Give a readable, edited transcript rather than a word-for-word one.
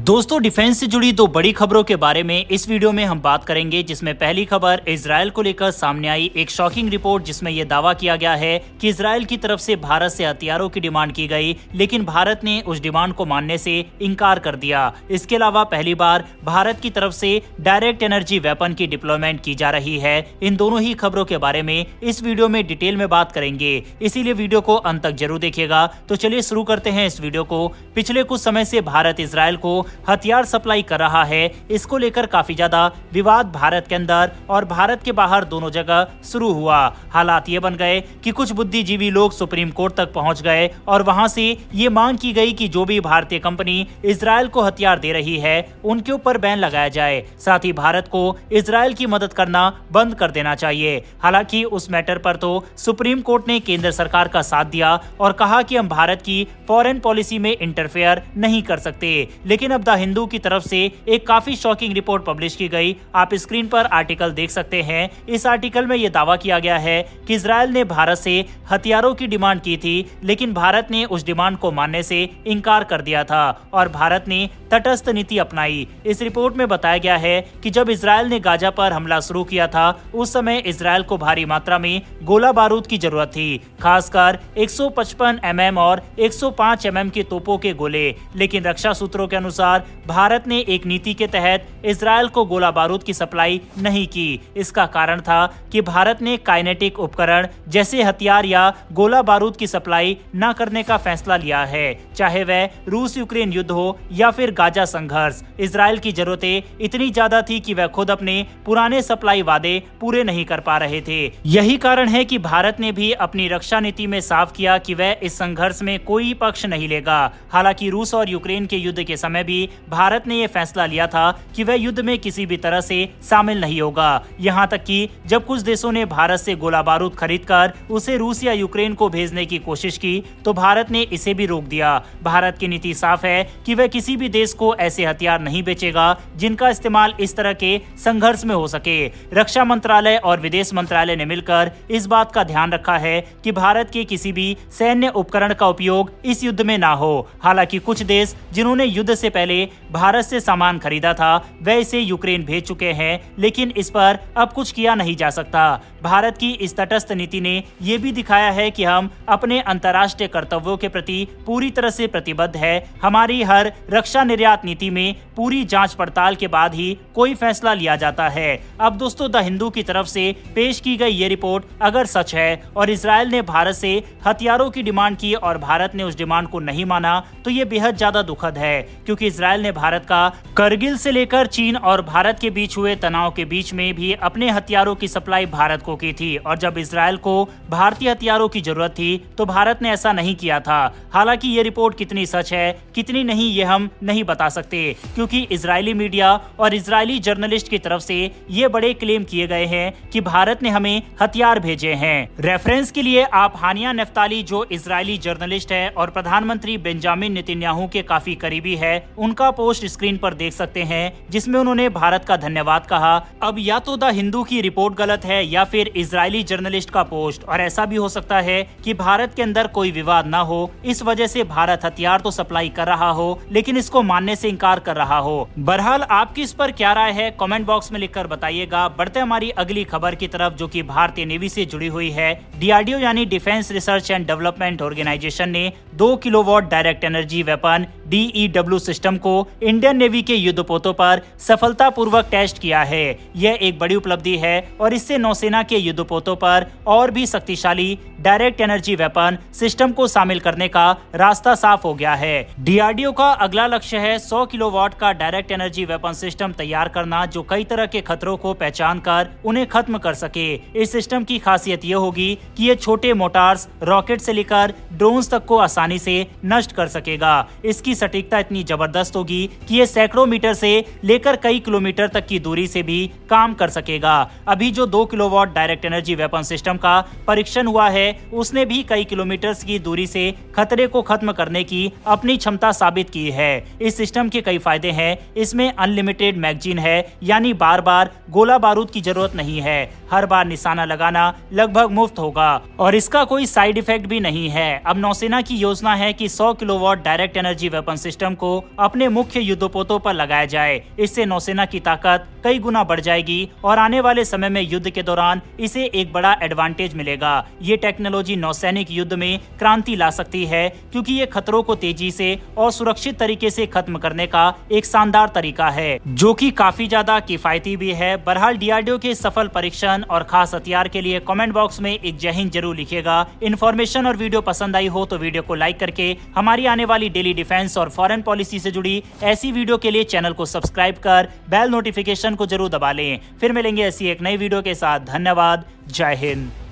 दोस्तों, डिफेंस से जुड़ी दो बड़ी खबरों के बारे में इस वीडियो में हम बात करेंगे, जिसमें पहली खबर इजराइल को लेकर सामने आई एक शॉकिंग रिपोर्ट, जिसमें यह दावा किया गया है कि इजराइल की तरफ से भारत से हथियारों की डिमांड की गई, लेकिन भारत ने उस डिमांड को मानने से इनकार कर दिया। इसके अलावा पहली बार भारत की तरफ से डायरेक्ट एनर्जी वेपन की डिप्लॉयमेंट की जा रही है। इन दोनों ही खबरों के बारे में इस वीडियो में डिटेल में बात करेंगे, इसीलिए वीडियो को अंत तक जरूर देखिएगा। तो चलिए शुरू करते हैं इस वीडियो को। पिछले कुछ समय से भारत इजराइल को हथियार सप्लाई कर रहा है। इसको लेकर काफी ज्यादा विवाद भारत के अंदर और भारत के बाहर दोनों जगह शुरू हुआ। हालात ये बन गए कि कुछ बुद्धिजीवी लोग सुप्रीम कोर्ट तक पहुंच गए और वहां से ये मांग की गई कि जो भी भारतीय कंपनी इजराइल को हथियार दे रही है उनके ऊपर बैन लगाया जाए, साथ ही भारत को इजराइल की मदद करना बंद कर देना चाहिए। हालांकि उस मैटर पर तो सुप्रीम कोर्ट ने केंद्र सरकार का साथ दिया और कहा कि हम भारत की फॉरेन पॉलिसी में इंटरफेयर नहीं कर सकते, लेकिन अब द हिंदू की तरफ से एक काफी शॉकिंग रिपोर्ट पब्लिश की गई। आप स्क्रीन पर आर्टिकल देख सकते हैं। इस आर्टिकल में यह दावा किया गया है कि इजराइल ने भारत से हथियारों की डिमांड की थी, लेकिन भारत ने उस डिमांड को मानने से इनकार कर दिया था और भारत ने तटस्थ नीति अपनाई। इस रिपोर्ट में बताया गया है कि जब इजराइल ने गाजा पर हमला शुरू किया था, उस समय इजराइल को भारी मात्रा में गोला बारूद की जरूरत थी, खासकर 155 mm और 105 mm के तोपों के गोले। लेकिन रक्षा सूत्रों के अनुसार भारत ने एक नीति के तहत इजराइल को गोला बारूद की सप्लाई नहीं की। इसका कारण था कि भारत ने काइनेटिक उपकरण जैसे हथियार या गोला बारूद की सप्लाई न करने का फैसला लिया है, चाहे वह रूस यूक्रेन युद्ध हो या फिर गाजा संघर्ष। इजराइल की जरूरतें इतनी ज्यादा थी कि वह खुद अपने पुराने सप्लाई वादे पूरे नहीं कर पा रहे थे। यही कारण है कि भारत ने भी अपनी रक्षा नीति में साफ किया कि वह इस संघर्ष में कोई पक्ष नहीं लेगा। हालांकि रूस और यूक्रेन के युद्ध के समय भी भारत ने यह फैसला लिया था कि वह युद्ध में किसी भी तरह से शामिल नहीं होगा। यहाँ तक कि जब कुछ देशों ने भारत से गोला बारूद खरीदकर उसे रूस या यूक्रेन को भेजने की कोशिश की, तो भारत ने इसे भी रोक दिया। भारत की नीति साफ है कि वह किसी भी देश को ऐसे हथियार नहीं बेचेगा जिनका इस्तेमाल इस तरह के संघर्ष में हो सके। रक्षा मंत्रालय और विदेश मंत्रालय ने मिलकर इस बात का ध्यान रखा है कि भारत के किसी भी सैन्य उपकरण का उपयोग इस युद्ध में ना हो। हालांकि कुछ देश जिन्होंने युद्ध से पहले भारत से सामान खरीदा था, वह इसे यूक्रेन भेज चुके हैं, लेकिन इस पर अब कुछ किया नहीं जा सकता। भारत की इस तटस्थ नीति ने यह भी दिखाया है कि हम अपने अंतर्राष्ट्रीय कर्तव्यों के प्रति पूरी तरह से प्रतिबद्ध है। हमारी हर रक्षा निर्यात नीति में पूरी जांच पड़ताल के बाद ही कोई फैसला लिया जाता है। अब दोस्तों, द हिंदू की तरफ से पेश की गई ये रिपोर्ट अगर सच है और इजराइल ने भारत से हथियारों की डिमांड की और भारत ने उस डिमांड को नहीं माना, तो ये बेहद ज्यादा दुखद है, क्योंकि इजराइल ने भारत का करगिल से लेकर चीन और भारत के बीच हुए तनाव के बीच में भी अपने हथियारों की सप्लाई भारत को की थी। और जब इजराइल को भारतीय हथियारों की जरूरत थी, तो भारत ने ऐसा नहीं किया था। हालांकि ये रिपोर्ट कितनी सच है कितनी नहीं, ये हम नहीं बता सकते, क्योंकि इजरायली मीडिया और इजरायली जर्नलिस्ट की तरफ से ये बड़े क्लेम किए गए हैं कि भारत ने हमें हथियार भेजे हैं। रेफरेंस के लिए आप हानिया नफ्ताली, जो इजरायली जर्नलिस्ट है और प्रधानमंत्री बेंजामिन नेतन्याहू के काफी करीबी है, उनका पोस्ट स्क्रीन पर देख सकते हैं, जिसमें उन्होंने भारत का धन्यवाद कहा। अब या तो द हिंदू की रिपोर्ट गलत है या फिर इजरायली जर्नलिस्ट का पोस्ट, और ऐसा भी हो सकता है कि भारत के अंदर कोई विवाद ना हो, इस वजह से भारत हथियार तो सप्लाई कर रहा हो, लेकिन इसको मानने से इनकार कर रहा हो। बहरहाल आपकी इस पर क्या राय है, कमेंट बॉक्स में लिखकर बताइएगा। बढ़ते हमारी अगली खबर की तरफ, जो कि भारतीय नेवी से जुड़ी हुई है। डीआरडीओ यानी defence research and development organisation ने 2 kilowatt direct energy weapon DEW system को इंडियन नेवी के युद्धपोतों पर सफलतापूर्वक टेस्ट किया है। यह एक बड़ी उपलब्धि है और इससे नौसेना के युद्धपोतों पर और भी शक्तिशाली डायरेक्ट एनर्जी वेपन सिस्टम को शामिल करने का रास्ता साफ हो गया है। डीआरडीओ का अगला लक्ष्य है 100 किलोवाट का डायरेक्ट एनर्जी वेपन सिस्टम तैयार करना, जो कई तरह के खतरों को पहचान कर उन्हें खत्म कर सके। इस सिस्टम की खासियत ये होगी कि ये छोटे मोटार्स, रॉकेट से लेकर ड्रोन्स तक को आसानी से नष्ट कर सकेगा। इसकी सटीकता इतनी जबरदस्त होगी कि ये सैकड़ों मीटर से लेकर कई किलोमीटर तक की दूरी से भी काम कर सकेगा। अभी जो 2 kilowatt direct energy weapon system का परीक्षण हुआ है, उसने भी कई किलोमीटर की दूरी से खतरे को खत्म करने की अपनी क्षमता साबित की है। इस सिस्टम के कई फायदे हैं। इसमें अनलिमिटेड मैगजीन है, यानी बार बार गोला बारूद की जरूरत नहीं है। हर बार निशाना लगाना लगभग मुफ्त होगा और इसका कोई साइड इफेक्ट भी नहीं है। अब नौसेना की योजना है कि 100 kilowatt direct energy weapon system को अपने मुख्य युद्धपोतों पर लगाया जाए। इससे नौसेना की ताकत कई गुना बढ़ जाएगी और आने वाले समय में युद्ध के दौरान इसे एक बड़ा एडवांटेज मिलेगा। ये टेक्नोलॉजी नौसैनिक युद्ध में क्रांति ला सकती है, क्योंकि ये खतरों को तेजी से और सुरक्षित तरीके से खत्म करने का एक शानदार तरीका है, जो कि काफी ज्यादा किफायती भी है। बहरहाल डीआरडीओ के सफल परीक्षण और खास हथियार के लिए कमेंट बॉक्स में एक जय हिंद जरूर लिखिएगा। इन्फॉर्मेशन और वीडियो पसंद आई हो तो वीडियो को लाइक करके हमारी आने वाली डेली डिफेंस और फॉरेन पॉलिसी से जुड़ी ऐसी वीडियो के लिए चैनल को सब्सक्राइब कर बेल नोटिफिकेशन को जरूर दबा लें। फिर मिलेंगे ऐसी एक नई वीडियो के साथ। धन्यवाद। जय हिंद।